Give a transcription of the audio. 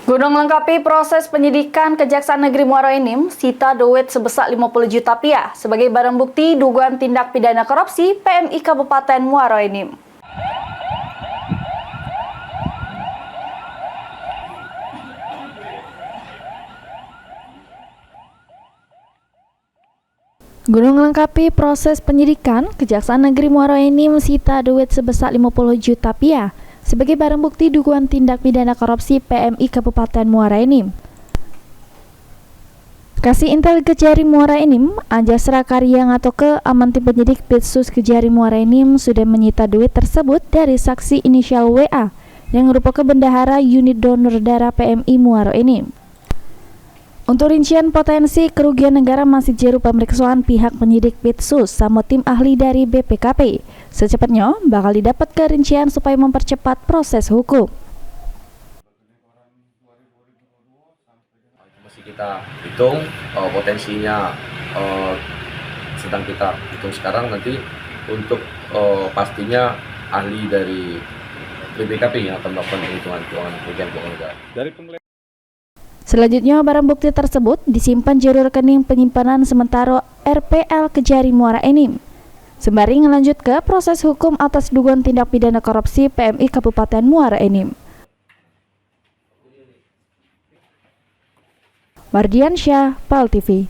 Guna melengkapi proses penyidikan Kejaksaan Negeri Muara Enim, sita duit sebesar 50 juta rupiah sebagai barang bukti dugaan tindak pidana korupsi PMI Kabupaten Muara Enim. Guna melengkapi proses penyidikan, Kejaksaan Negeri Muara Enim sita duit sebesar 50 juta rupiah sebagai barang bukti dugaan tindak pidana korupsi PMI Kabupaten Muara Enim. Kasih Intel Kejari Muara Enim, Anjas Rakaryang atau Aman Tim Penyidik Pitsus Kejari Muara Enim sudah menyita duit tersebut dari saksi inisial WA yang merupakan bendahara unit donor darah PMI Muara Enim. Untuk rincian potensi kerugian negara masih jero pemeriksaan pihak penyidik Pitsus sama tim ahli dari BPKP. Secepatnya bakal didapat kerincian supaya mempercepat proses hukum. Masih kita hitung potensinya, sedang kita hitung sekarang. Nanti untuk pastinya ahli dari BPKP yang akan melakukan perhitungan kerugian keuangan negara. Selanjutnya, barang bukti tersebut disimpan jero rekening penyimpanan sementara RPL Kejari Muara Enim, sembari melanjut ke proses hukum atas dugaan tindak pidana korupsi PMI Kabupaten Muara Enim. Mardiansyah, PAL TV.